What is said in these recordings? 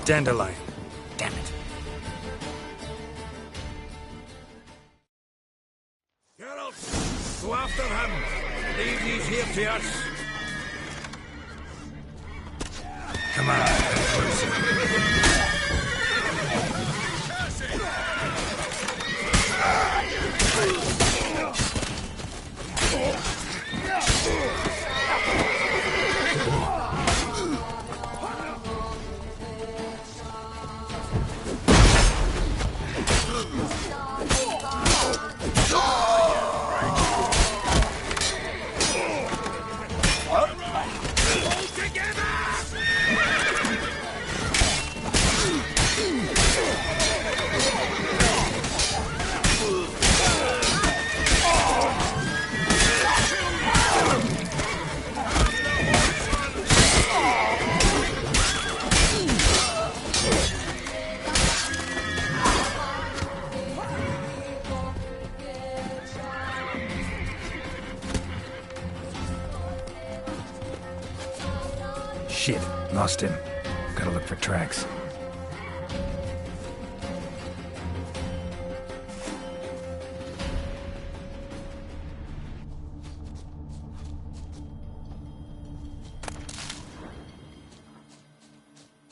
dandelion. Damn it. Geralt, go after him. Leave these here to us. Come on, closer. Shit, lost him. Gotta look for tracks.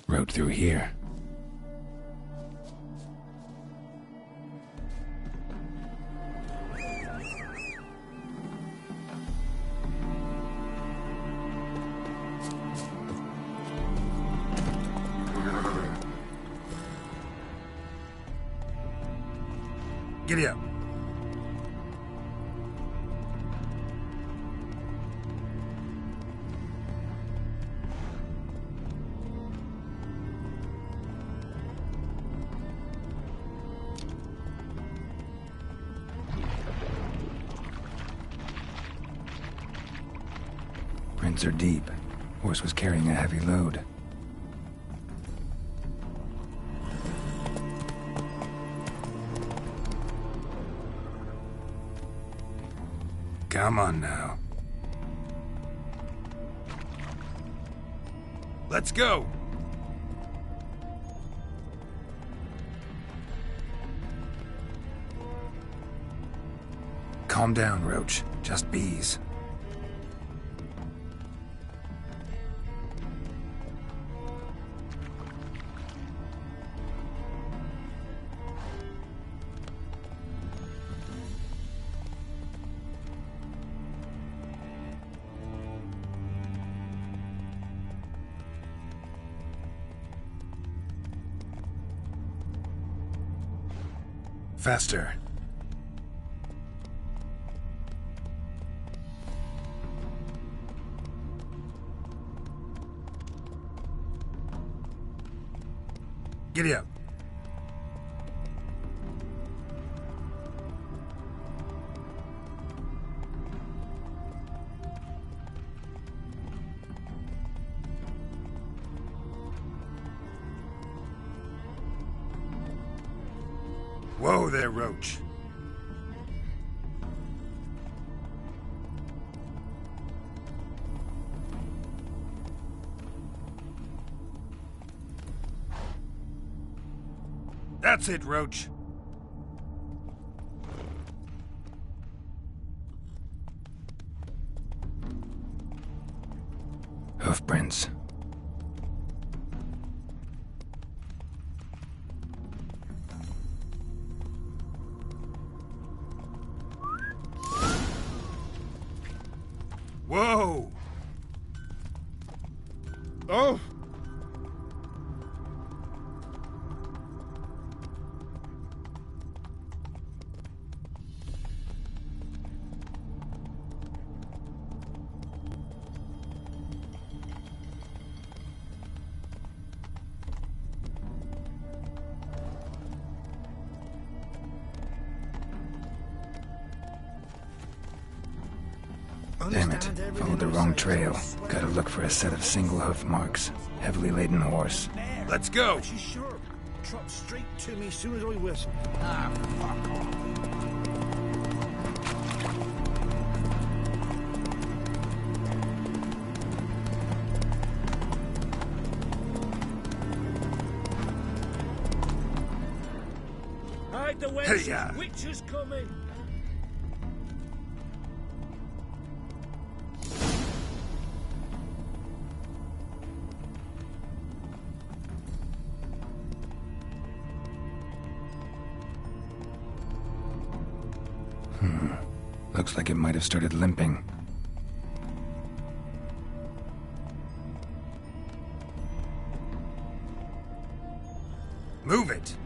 Road through here. Giddy up. Prints are deep. Horse was carrying a heavy load. Come on now. Let's go! Calm down, Roach. Just bees. Faster. Giddy up. Whoa there, Roach. That's it, Roach. Hoofprints. Whoa! Oh! Damn it. Followed the wrong trail. Gotta look for a set of single hoof marks. Heavily laden horse. Let's go! She's sure. Trot straight to me as soon as I whistle. Ah, fuck off. Ride the winds, witch is coming. Looks like it might have started limping. Move it!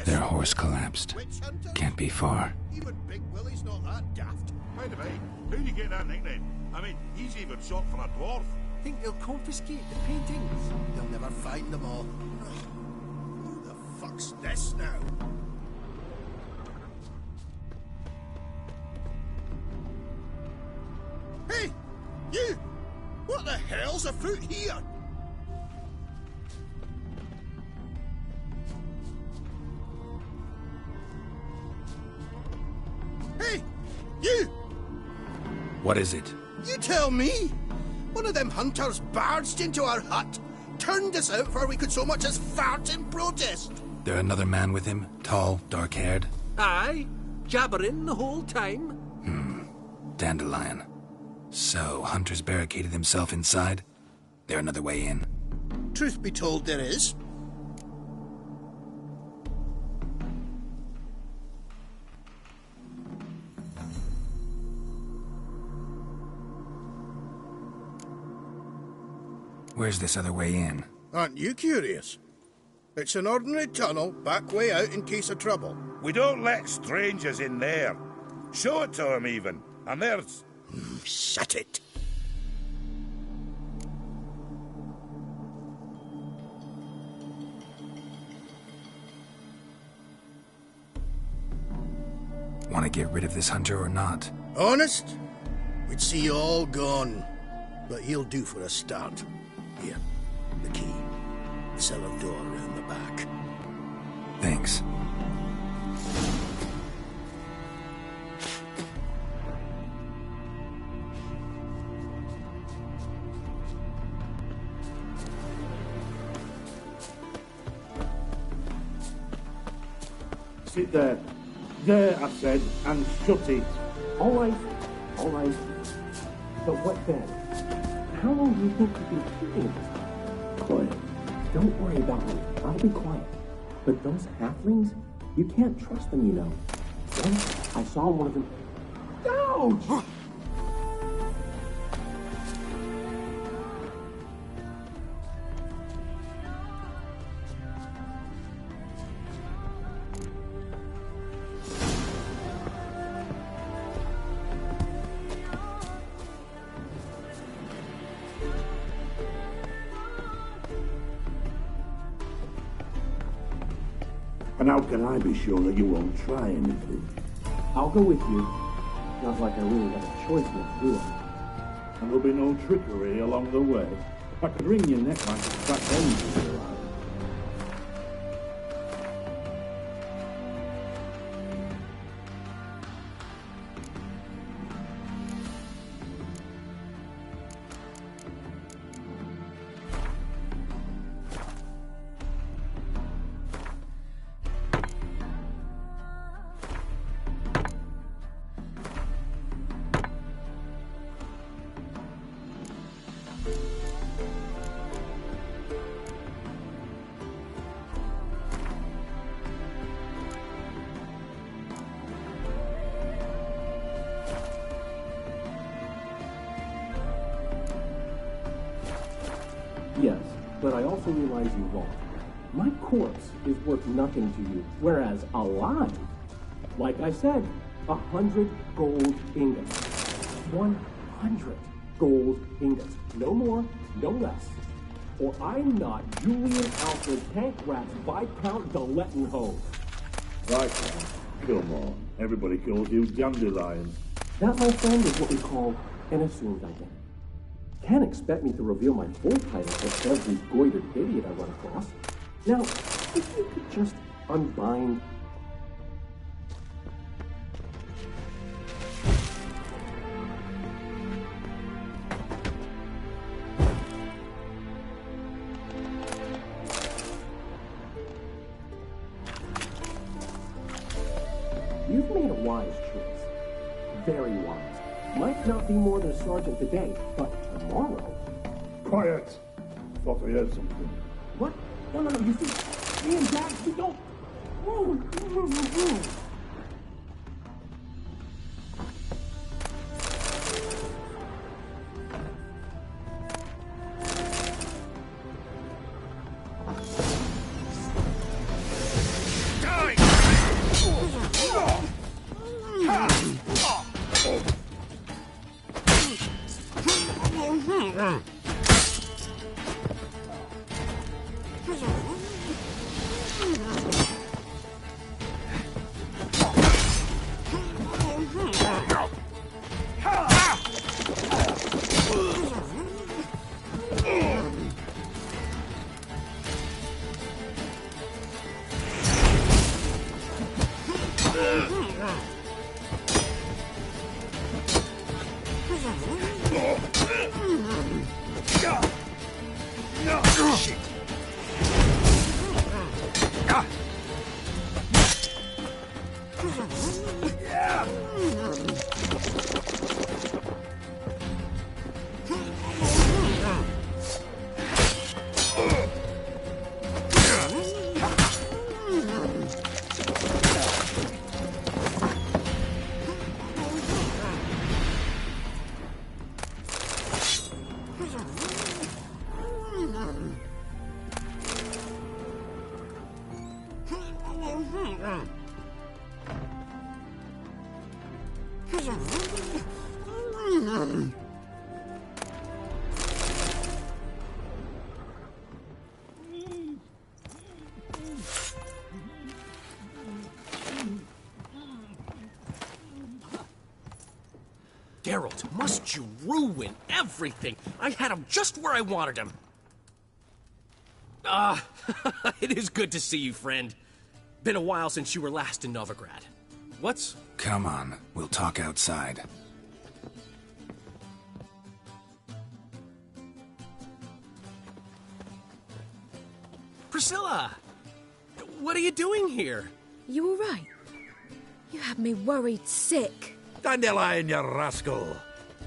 Their horse collapsed. Can't be far. Even Big Willie's not that daft. By the way, how'd you get that nickname? I mean, he's even shot for a dwarf. Think they'll confiscate the paintings? They'll never find them all. Who the fuck's this now? Hey! You! What the hell's afoot here? Hey! You! What is it? You tell me! One of them hunters barged into our hut, turned us out before we could so much as fart in protest. There another man with him? Tall, dark-haired? Aye, jabbering the whole time. Dandelion. So, Hunter's barricaded himself inside? There another way in? Truth be told, there is. Where's this other way in? Aren't you curious? It's an ordinary tunnel, back way out in case of trouble. We don't let strangers in there. Show it to him, even. And there's... Shut it. Want to get rid of this hunter or not? Honest? We'd see you all gone. But he'll do for a start. Here, the key. Cellar door around the back. Thanks. Sit there. There, I said, and shut it. All right. But what then? How long do you think you've been keeping this? Quiet. Don't worry about me. I'll be quiet. But those halflings, you can't trust them, you know. Once I saw one of them... Ouch! And how can I be sure that you won't try anything? I'll go with you. Not like I really have a choice now, do I? And there'll be no trickery along the way. I could wring your neck like a fat engine. Yes, but I also realize you're wrong. My corpse is worth nothing to you, whereas alive, like I said, 100 gold ingots. 100 gold ingots. No more, no less. Or I'm not Julian Alfred Tank Rat's Viscount de Lettenhove. Right, come on. Everybody calls you Dandelion. That, my friend, is what we call an assumed identity. Can't expect me to reveal my full title to every goitered idiot I run across. Now, if you could just unbind... You've made a wise choice. Very wise. Might not be more than a sergeant today, but tomorrow... Quiet! Thought I heard something. What? No, you see, me and Dad, we don't... Geralt, must you ruin everything? I had him just where I wanted him. It is good to see you, friend. Been a while since you were last in Novigrad. What's... Come on, we'll talk outside. Priscilla! What are you doing here? You all right? You had me worried sick. Dandelion, you rascal.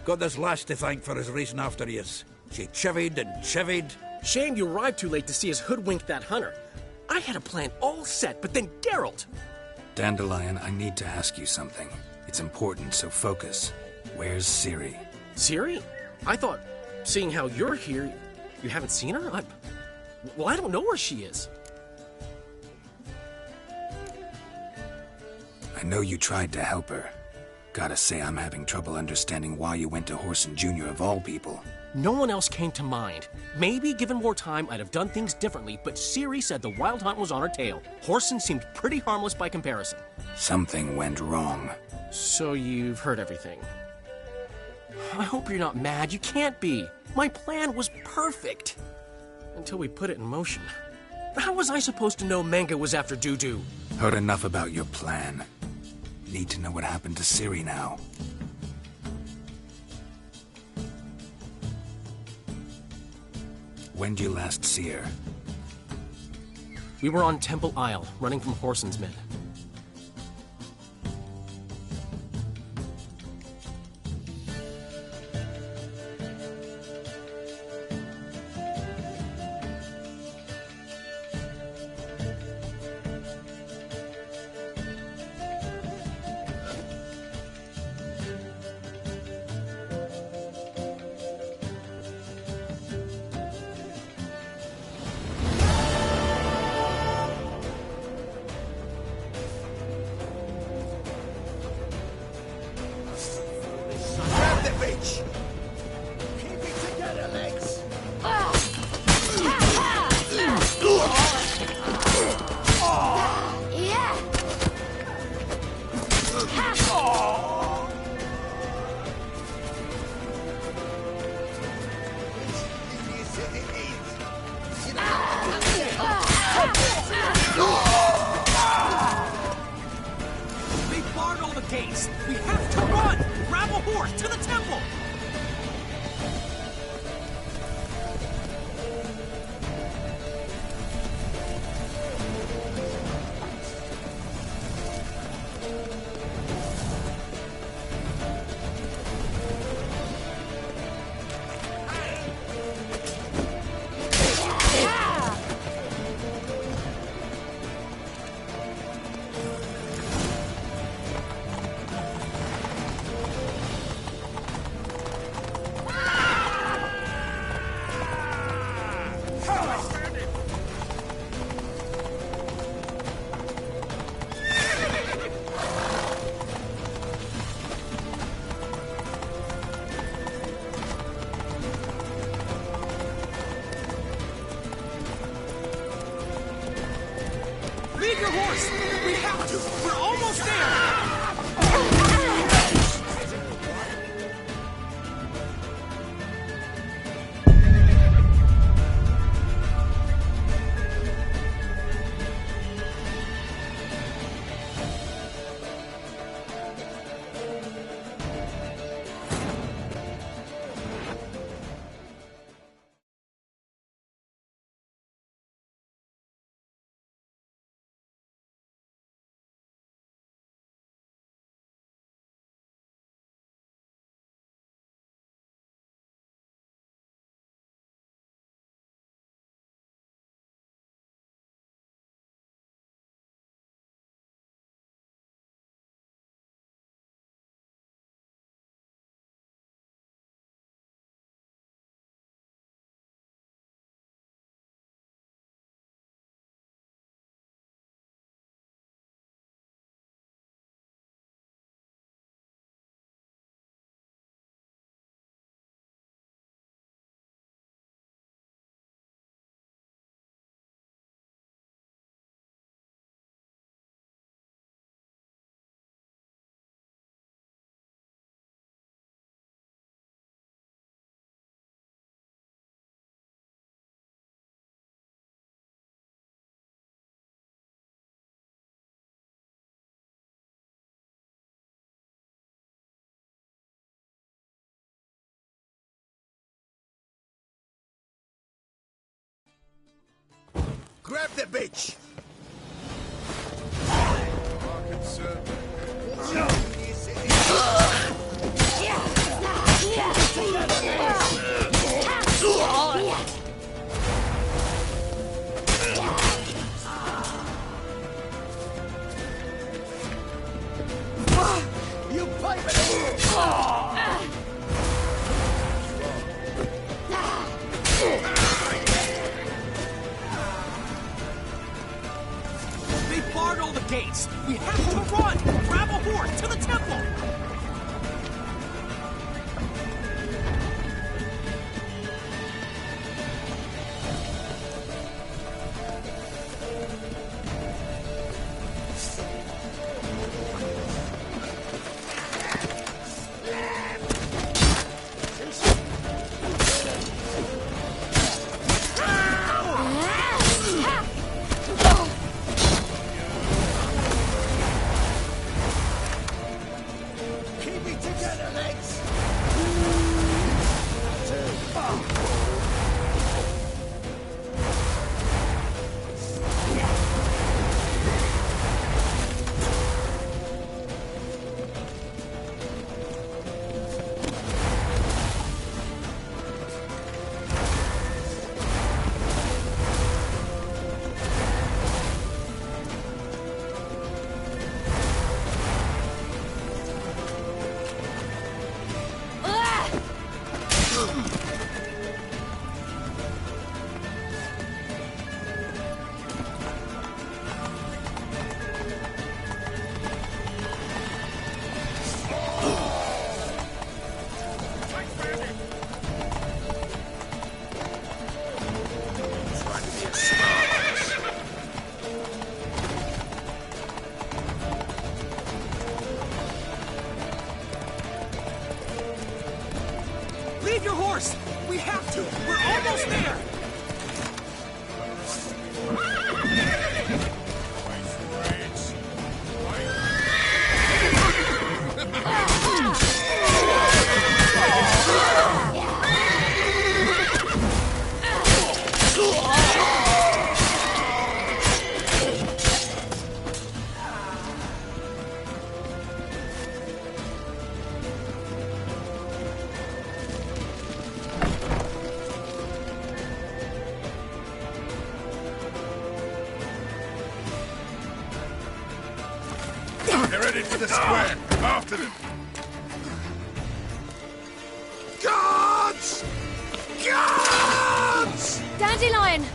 Got this lass to thank for his racing after yous. She chivied and chivied. Shame you arrived too late to see us hoodwink that hunter. I had a plan all set, but then Geralt... Dandelion, I need to ask you something. It's important, so focus. Where's Ciri? Ciri? I thought, seeing how you're here, you haven't seen her? Well, I don't know where she is. I know you tried to help her. Gotta say, I'm having trouble understanding why you went to Whoreson Jr. of all people. No one else came to mind. Maybe, given more time, I'd have done things differently, but Ciri said the Wild Hunt was on her tail. Whoreson seemed pretty harmless by comparison. Something went wrong. So you've heard everything. I hope you're not mad. You can't be. My plan was perfect. Until we put it in motion. How was I supposed to know Manga was after Dudu? Heard enough about your plan. Need to know what happened to Ciri now. When'd you last see her? We were on Temple Isle, running from Whoreson's men. to the temple! Leave your horse! We have to! We're almost there! Grab the bitch! You pipe They barred all the gates! We have to run! Grab a horse to the temple! Leave your horse! We have to! We're almost there! Get to the square! After them! Guards! Guards! Dandelion!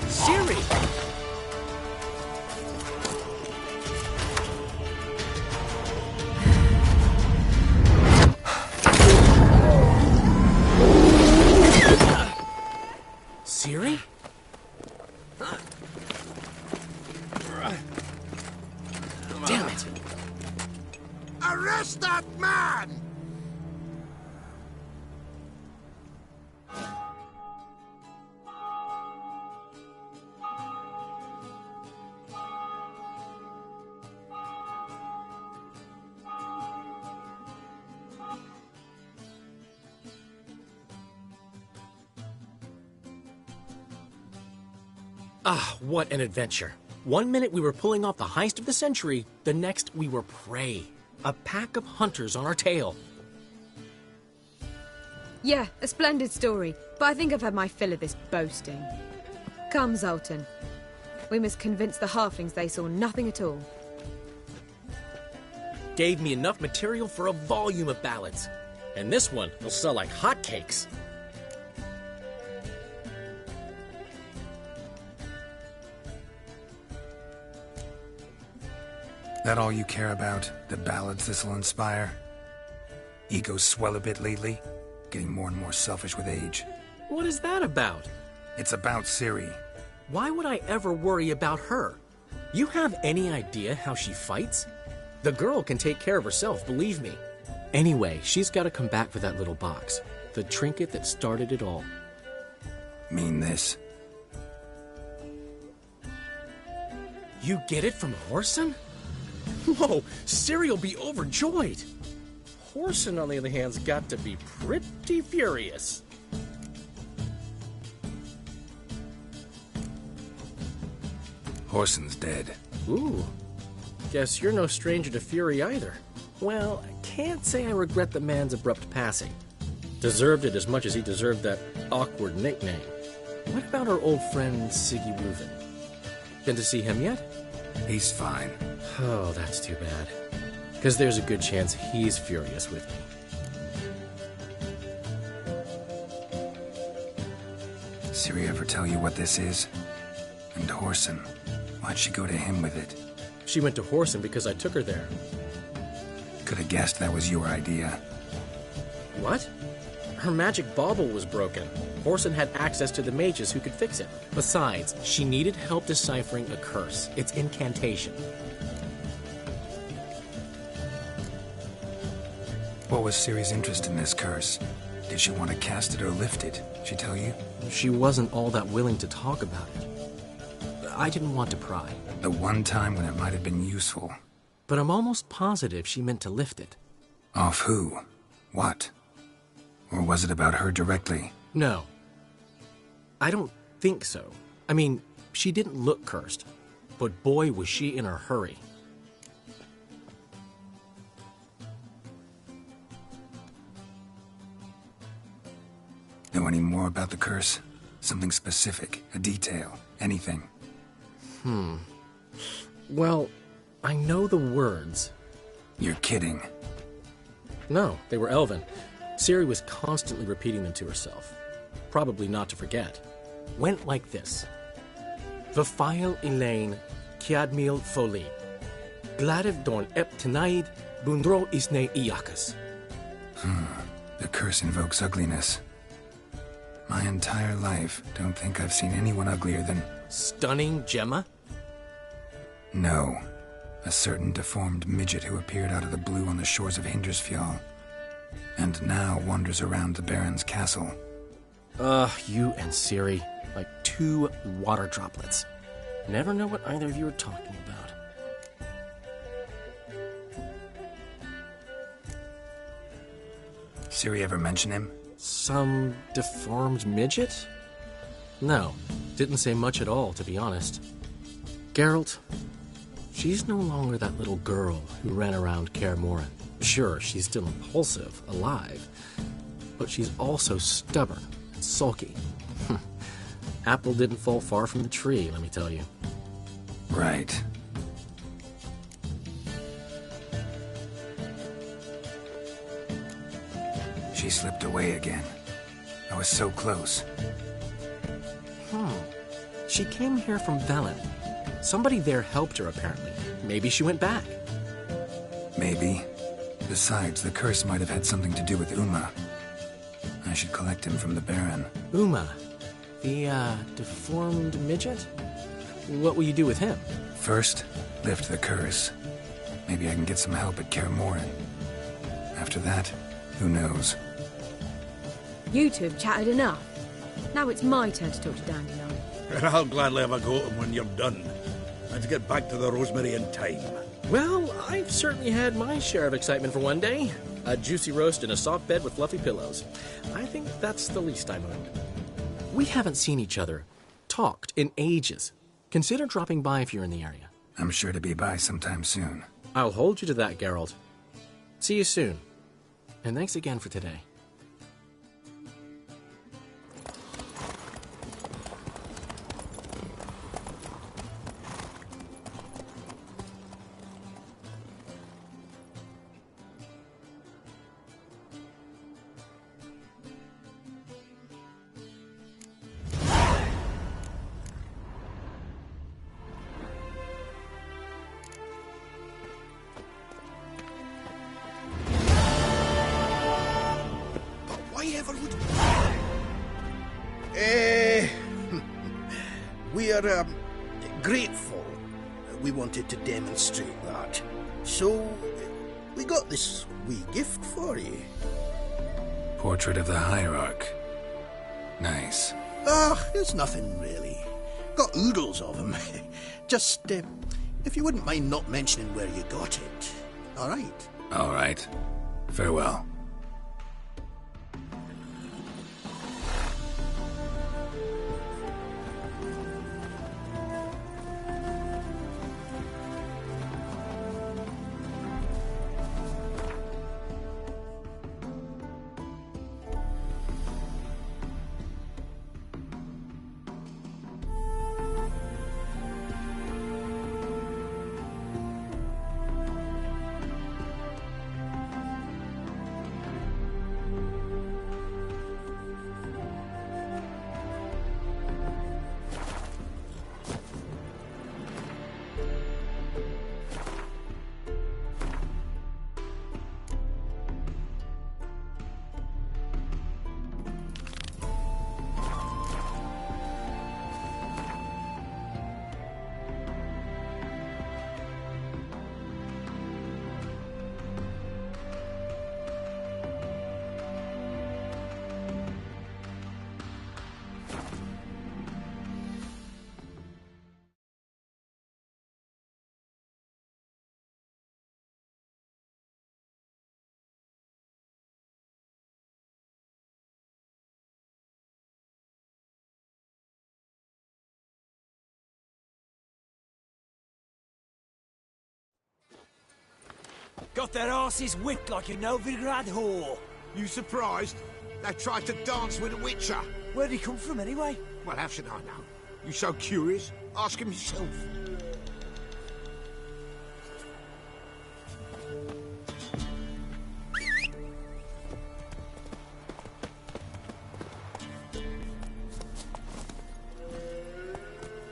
Siri! Siri? Damn it! Arrest that man! Ah, what an adventure. 1 minute we were pulling off the heist of the century, the next we were prey. A pack of hunters on our tail. Yeah, a splendid story, but I think I've had my fill of this boasting. Come, Zoltan. We must convince the halflings they saw nothing at all. Gave me enough material for a volume of ballads. And this one will sell like hotcakes. That all you care about? The ballads this'll inspire? Egos swell a bit lately? Getting more and more selfish with age. What is that about? It's about Ciri. Why would I ever worry about her? You have any idea how she fights? The girl can take care of herself, believe me. Anyway, she's got to come back for that little box. The trinket that started it all. Mean this? You get it from Whoreson? Whoa, Ciri will be overjoyed. Whoreson, on the other hand, has got to be pretty furious. Whoreson's dead. Ooh, guess you're no stranger to fury either. Well, I can't say I regret the man's abrupt passing. Deserved it as much as he deserved that awkward nickname. What about our old friend Siggy Reuven? Been to see him yet? He's fine. Oh, that's too bad. Because there's a good chance he's furious with me. Ciri ever tell you what this is? And Whoreson, why'd she go to him with it? She went to Whoreson because I took her there. Could have guessed that was your idea. What? Her magic bauble was broken. Whoreson had access to the mages who could fix it. Besides, she needed help deciphering a curse. It's incantation. What was Ciri's interest in this curse? Did she want to cast it or lift it? She tell you? She wasn't all that willing to talk about it. I didn't want to pry. The one time when it might have been useful. But I'm almost positive she meant to lift it. Off who? What? Or was it about her directly? No. I don't think so. I mean, she didn't look cursed. But boy, was she in a hurry. Know any more about the curse? Something specific, a detail, anything? Well, I know the words. You're kidding. No, they were Elven. Ciri was constantly repeating them to herself. Probably not to forget. Went like this. Vafile Elaine, Kiadmil Foli. Gladev Dorn Ep Tenaid, Bundro Isne Iakas. The curse invokes ugliness. My entire life, don't think I've seen anyone uglier than... Stunning Gemma? No. A certain deformed midget who appeared out of the blue on the shores of Hindersfjall. And now wanders around the Baron's castle. You and Ciri, like two water droplets. Never know what either of you are talking about. Ciri ever mention him? Some deformed midget? No. Didn't say much at all, to be honest. Geralt, she's no longer that little girl who ran around Kaer Morhen. Sure, she's still impulsive, alive, but she's also stubborn and sulky. Apple didn't fall far from the tree, let me tell you. Right. She slipped away again. I was so close. She came here from Velen. Somebody there helped her, apparently. Maybe she went back. Maybe. Besides, the curse might have had something to do with Uma. I should collect him from the Baron. Uma, the, deformed midget? What will you do with him? First, lift the curse. Maybe I can get some help at Kaer Morhen. After that, who knows? You two have chatted enough. Now it's my turn to talk to Dandelion. I'll gladly have a go at him when you're done. Let's get back to the Rosemary in time. Well, I've certainly had my share of excitement for one day. A juicy roast in a soft bed with fluffy pillows. I think that's the least I'm owed. We haven't seen each other, talked, in ages. Consider dropping by if you're in the area. I'm sure to be by sometime soon. I'll hold you to that, Geralt. See you soon. And thanks again for today. We are grateful. We wanted to demonstrate that. So, we got this wee gift for you. Portrait of the Hierarch. Nice. It's nothing really. Got oodles of them. Just, if you wouldn't mind not mentioning where you got it. All right? All right. Farewell. Got their asses whipped like a Novigrad whore. You surprised? They tried to dance with a witcher. Where'd he come from, anyway? Well, how should I know? You so curious? Ask him yourself.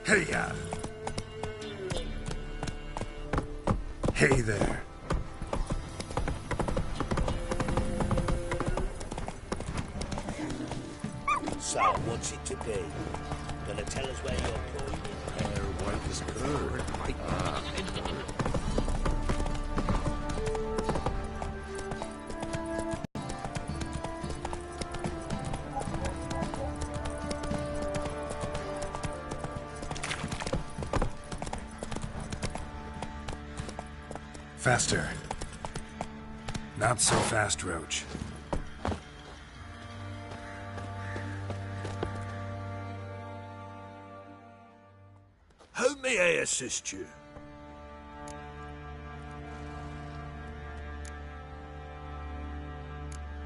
Hey-ya! Hey there. So, what's it to be? Gonna tell us where you're going? White as curd. Faster. Not so fast, Roach. May I assist you?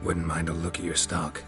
Wouldn't mind a look at your stock.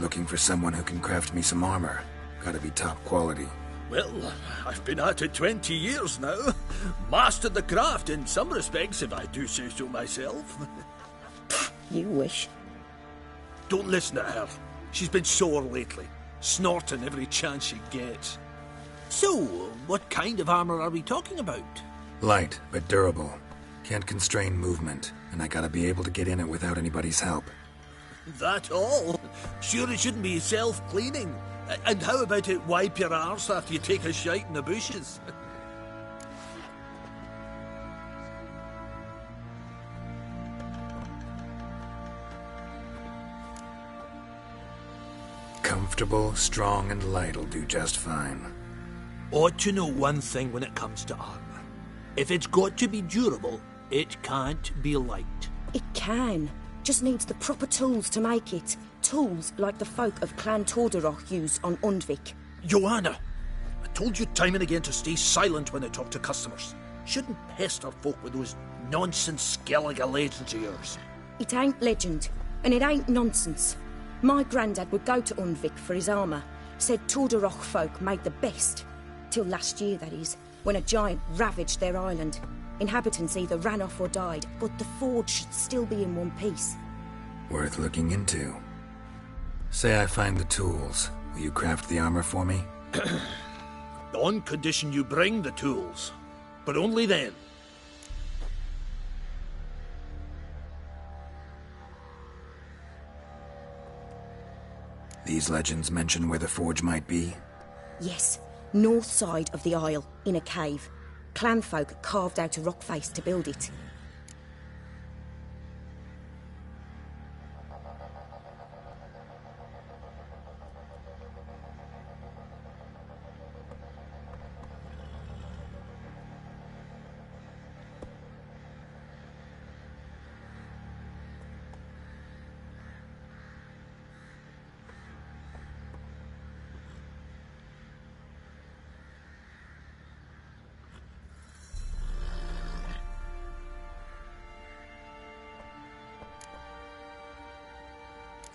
Looking for someone who can craft me some armor. Gotta be top quality. Well, I've been at it 20 years now. Mastered the craft in some respects, if I do say so myself. You wish. Don't listen to her. She's been sore lately, snorting every chance she gets. So, what kind of armor are we talking about? Light, but durable. Can't constrain movement, and I gotta be able to get in it without anybody's help. That all? Sure it shouldn't be self-cleaning. And how about it wipe your arse after you take a shite in the bushes? Comfortable, strong, and light'll do just fine. Ought to know one thing when it comes to armor. If it's got to be durable, it can't be light. It can. Just needs the proper tools to make it. Tools like the folk of Clan Torderoch use on Undvik. Joanna, I told you time and again to stay silent when I talk to customers. Shouldn't pester folk with those nonsense Skellige legends of yours. It ain't legend, and it ain't nonsense. My grandad would go to Undvik for his armour. Said Torderoch folk made the best. Till last year, that is, when a giant ravaged their island. Inhabitants either ran off or died, but the forge should still be in one piece. Worth looking into. Say I find the tools. Will you craft the armor for me? On condition you bring the tools. But only then. These legends mention where the forge might be? Yes, north side of the isle, in a cave. Clanfolk carved out a rock face to build it.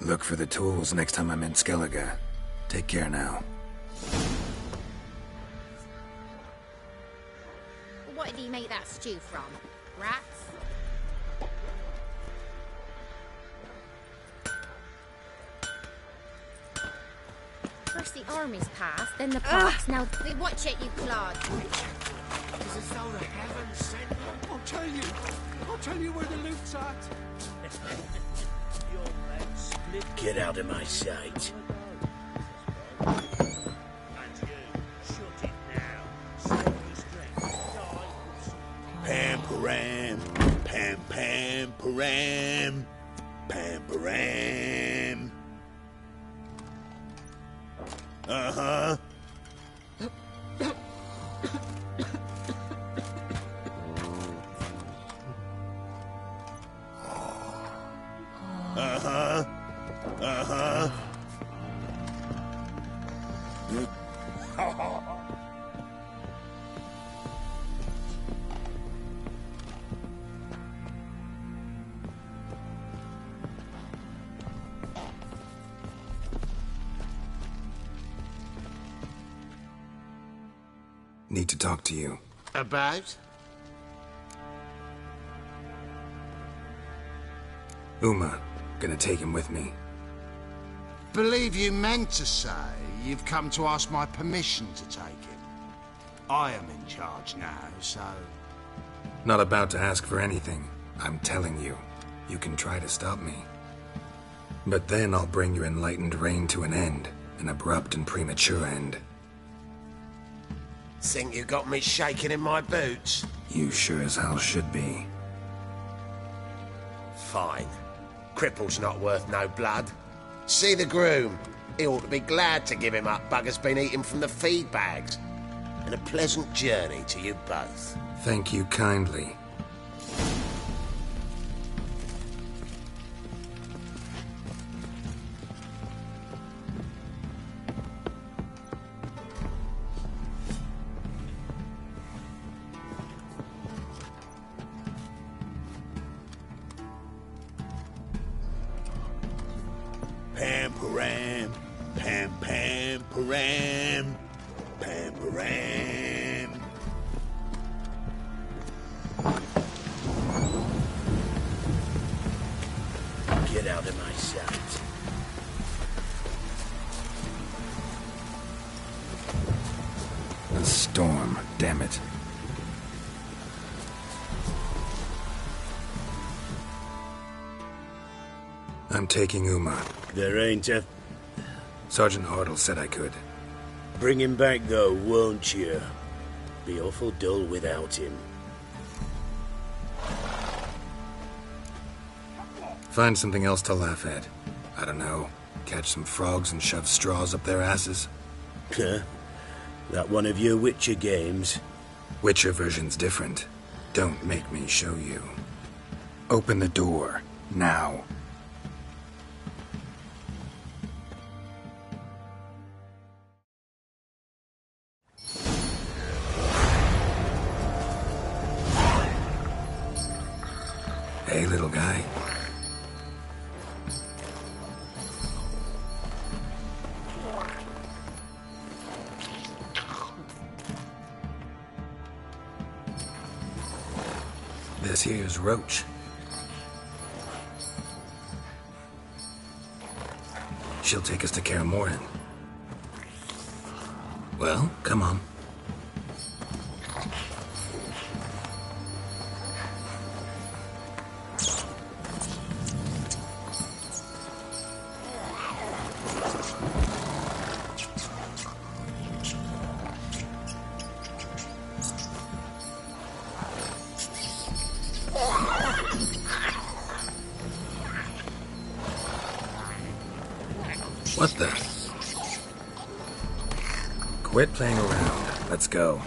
Look for the tools next time I'm in Skellige. Take care now. What did he make that stew from? Rats? First the army's passed, then the parks, now... Watch it, you clod. It's as though the heavens sent. I'll tell you where the loot's at. Get out of my sight. Pam param, pam pam param, pam param. Uh-huh. Uh-huh. Uh-huh. Need to talk to you. About? Uma. Gonna take him with me. Believe you meant to say you've come to ask my permission to take him. I am in charge now, so... Not about to ask for anything. I'm telling you. You can try to stop me. But then I'll bring your enlightened reign to an end. An abrupt and premature end. Think you got me shaking in my boots? You sure as hell should be. Fine. Cripple's not worth no blood. See the groom. He ought to be glad to give him up. Bugger's been eating from the feed bags. And a pleasant journey to you both. Thank you kindly. Pam param, pam pam param, pam param. Get out of my sight. A storm, damn it. I'm taking Uma. There ain't a... Sergeant Hartle said I could. Bring him back, though, won't you? Be awful dull without him. Find something else to laugh at. I don't know. Catch some frogs and shove straws up their asses. Huh? That one of your Witcher games? Witcher version's different. Don't make me show you. Open the door. Now. Hey, little guy. This here's Roach. She'll take us to Kaer Morhen. Well, come on. What the? Quit playing around. Let's go.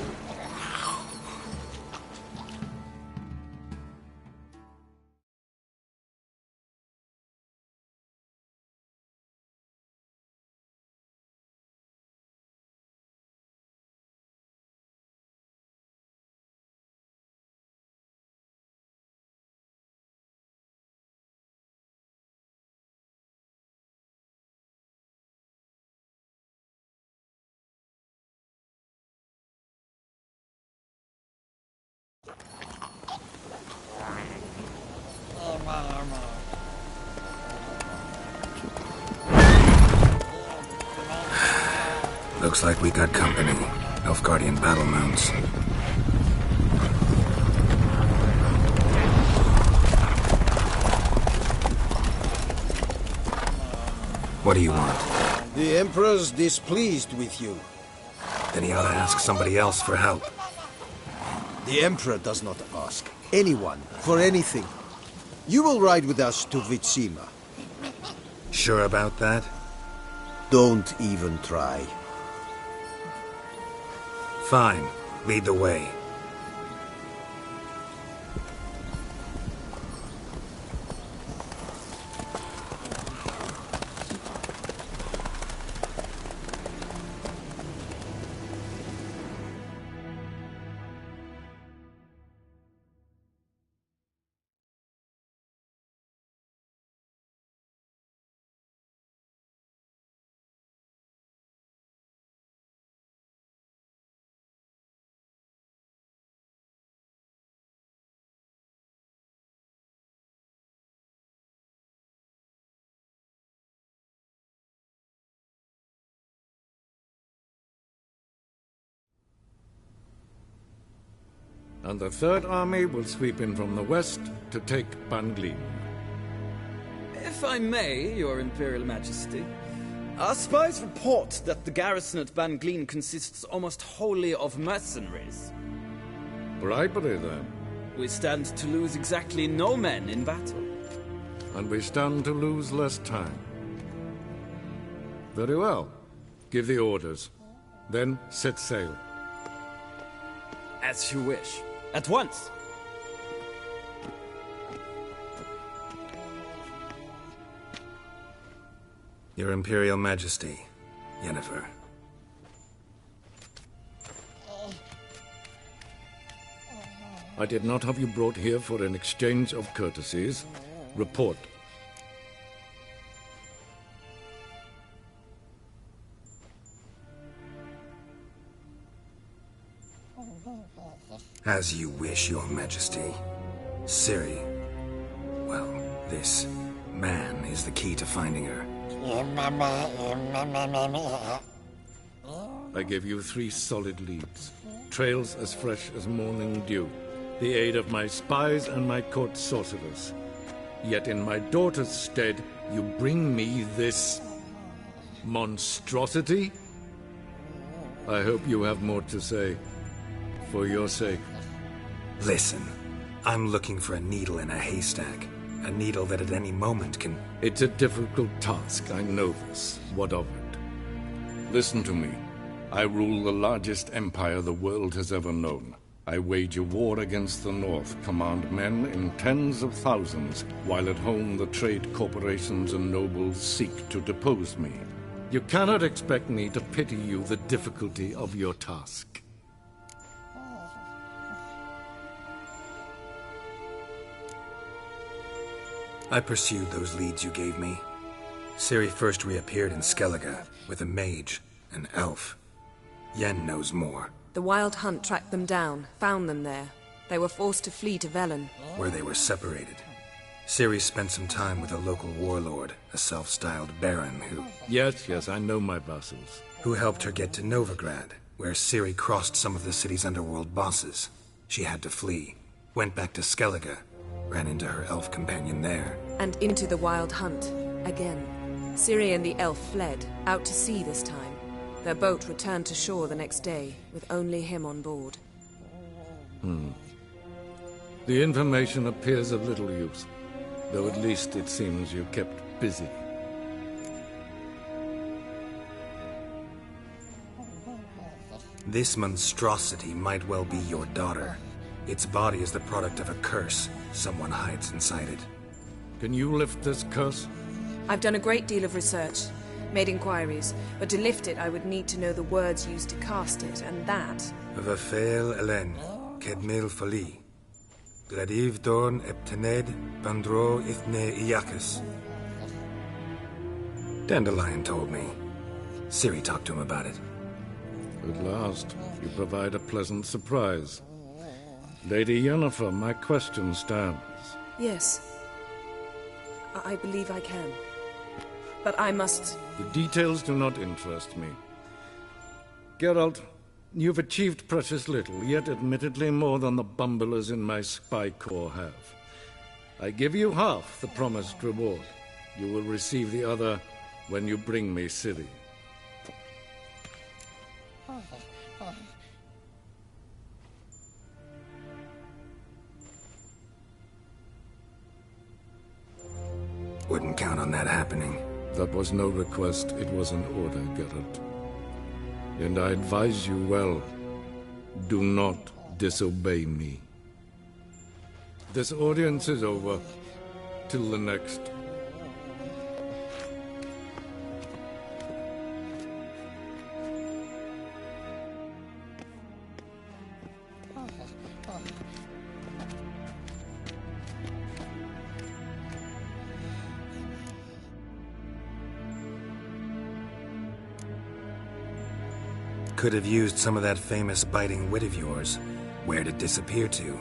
Looks like we got company. Nilfgaardian battle mounts. What do you want? The Emperor's displeased with you. Then he ought to ask somebody else for help. The Emperor does not ask anyone for anything. You will ride with us to Vitsima. Sure about that? Don't even try. Fine. Lead the way. And the Third Army will sweep in from the west to take Banglin. If I may, Your Imperial Majesty, our spies report that the garrison at Banglin consists almost wholly of mercenaries. Bribery, then. We stand to lose exactly no men in battle. And we stand to lose less time. Very well. Give the orders. Then set sail. As you wish. At once! Your Imperial Majesty, Yennefer. I did not have you brought here for an exchange of courtesies. Report. As you wish, Your Majesty. Ciri. Well, this man is the key to finding her. I gave you 3 solid leads. Trails as fresh as morning dew. The aid of my spies and my court sorcerers. Yet in my daughter's stead, you bring me this monstrosity? I hope you have more to say. For your sake. Listen, I'm looking for a needle in a haystack. A needle that at any moment can... It's a difficult task, I know this. What of it? Listen to me. I rule the largest empire the world has ever known. I wage a war against the North, command men in tens of thousands, while at home the trade corporations and nobles seek to depose me. You cannot expect me to pity you the difficulty of your task. I pursued those leads you gave me. Ciri first reappeared in Skellige with a mage, an elf. Yen knows more. The Wild Hunt tracked them down, found them there. They were forced to flee to Velen, where they were separated. Ciri spent some time with a local warlord, a self-styled baron who... Yes, I know my vassals. Who helped her get to Novigrad, where Ciri crossed some of the city's underworld bosses. She had to flee, went back to Skellige, ran into her elf companion there. and into the Wild Hunt again. Ciri and the elf fled, out to sea this time. Their boat returned to shore the next day, with only him on board. The information appears of little use, though at least it seems you kept busy. This monstrosity might well be your daughter. Its body is the product of a curse someone hides inside it. Can you lift this curse? I've done a great deal of research, made inquiries, but to lift it I would need to know the words used to cast it, and that... Vafel Elen, Kedmil Fali. Gladiv Dorn Eptened Bandro Ithne Iakis. Dandelion told me. Ciri talked to him about it. At last, you provide a pleasant surprise. Lady Yennefer, my question stands. Yes. I believe I can. But I must... The details do not interest me. Geralt, you've achieved precious little, yet admittedly more than the bumblers in my spy corps have. I give you half the promised reward. You will receive the other when you bring me Ciri. Wouldn't count on that happening. That was no request, it was an order, Geralt. And I advise you well, do not disobey me. This audience is over. Till the next. Could have used some of that famous biting wit of yours. Where'd it disappear to?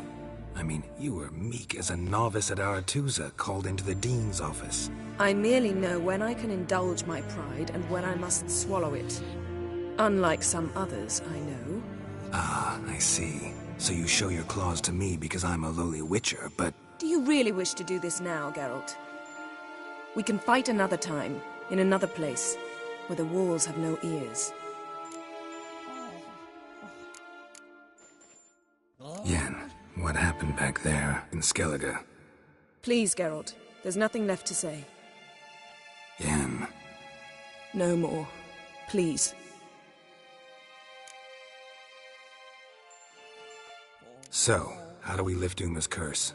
I mean, you were meek as a novice at Aretusa, called into the Dean's office. I merely know when I can indulge my pride and when I must swallow it. Unlike some others, I know. Ah, I see. So you show your claws to me because I'm a lowly witcher, but... Do you really wish to do this now, Geralt? We can fight another time, in another place, where the walls have no ears. Yen, what happened back there in Skellige? Please, Geralt. There's nothing left to say. Yen. No more. Please. So, how do we lift Uma's curse?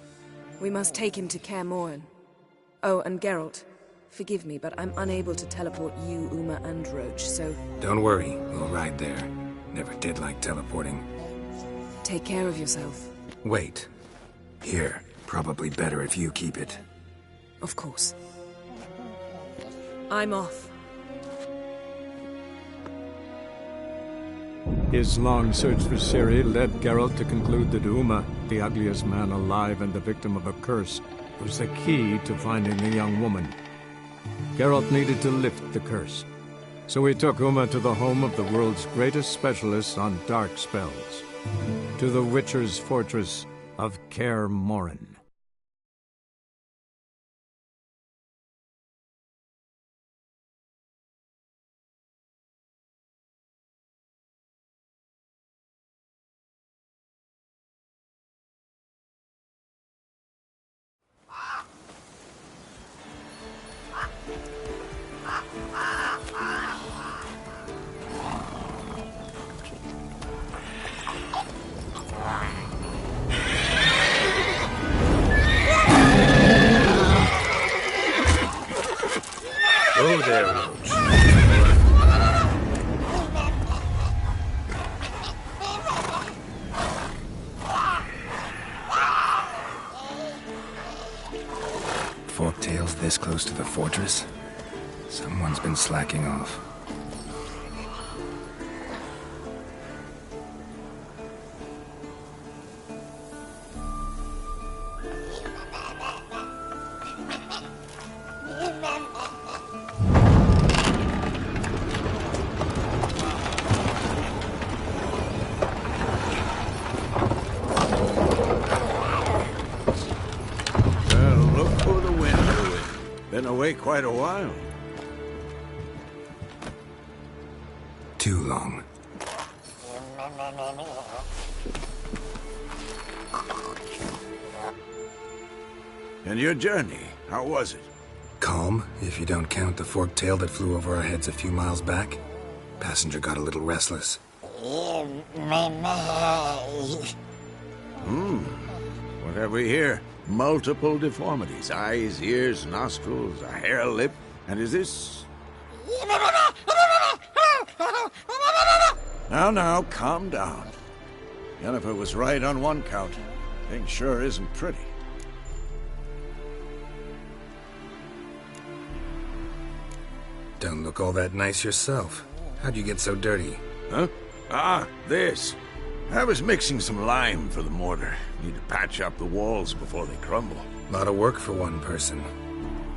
We must take him to Kaer Morhen. Oh, and Geralt, forgive me, but I'm unable to teleport you, Uma, and Roach, so... Don't worry, we'll ride there. Never did like teleporting. Take care of yourself. Wait. Here. Probably better if you keep it. Of course. I'm off. His long search for Ciri led Geralt to conclude that Uma, the ugliest man alive and the victim of a curse, was the key to finding the young woman. Geralt needed to lift the curse, so he took Uma to the home of the world's greatest specialist on dark spells, to the Witcher's fortress of Kaer Morhen. Oh, there, Roach. Forktails this close to the fortress? Someone's been slacking off. Quite a while. Too long. And your journey, how was it? Calm, if you don't count the forktail that flew over our heads a few miles back. Passenger got a little restless. What have we here? Multiple deformities. Eyes, ears, nostrils, a hair lip. And is this... Now, calm down. Yennefer was right on one count. Thing sure isn't pretty. Don't look all that nice yourself. How'd you get so dirty? Huh? Ah, this. I was mixing some lime for the mortar. Need to patch up the walls before they crumble. Lot of work for one person.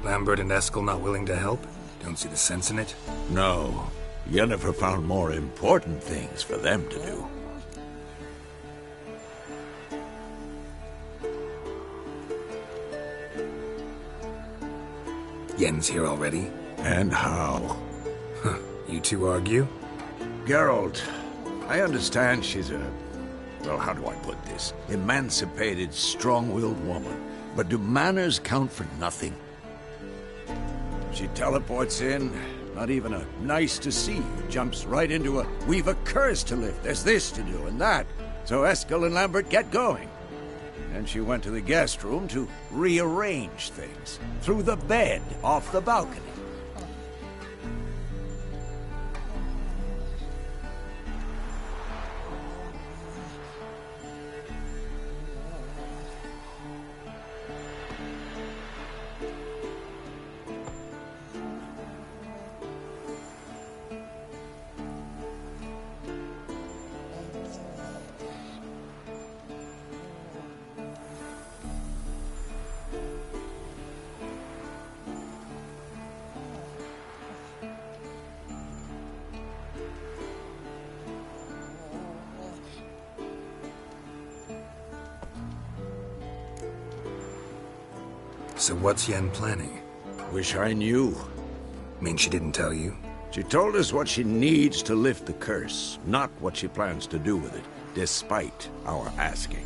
Lambert and Eskel not willing to help? Don't see the sense in it? No. Yennefer found more important things for them to do. Yen's here already? And how? Huh. You two argue? Geralt, I understand she's a... well, how do I put this? Emancipated, strong-willed woman. But do manners count for nothing? She teleports in, not even a nice to see you, jumps right into a we've a curse to lift, there's this to do and that. So Eskel and Lambert get going. And she went to the guest room to rearrange things. Through the bed, off the balcony. So what's Yen planning? Wish I knew. Mean she didn't tell you? She told us what she needs to lift the curse, not what she plans to do with it, despite our asking.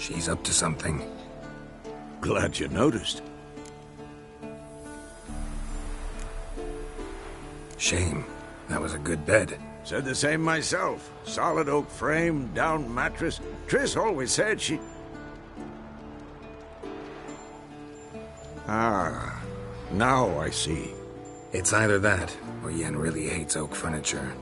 She's up to something. Glad you noticed. Shame. That was a good bed. Said the same myself. Solid oak frame, down mattress. Triss always said she... Ah, now I see. It's either that, or Yen really hates oak furniture.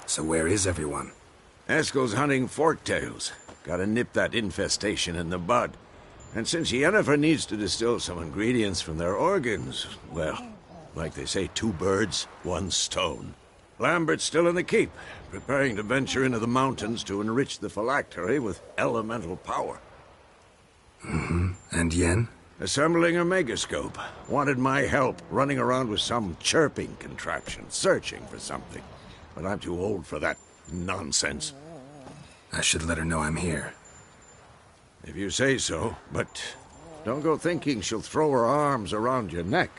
So where is everyone? Eskel's hunting forktails. Gotta nip that infestation in the bud. And since Yennefer needs to distill some ingredients from their organs, well, like they say, 2 birds, 1 stone. Lambert's still in the keep, preparing to venture into the mountains to enrich the phylactery with elemental power. Mm-hmm. And Yen? Assembling a megascope. Wanted my help running around with some chirping contraption, searching for something. But I'm too old for that nonsense. I should let her know I'm here. If you say so, but don't go thinking she'll throw her arms around your neck.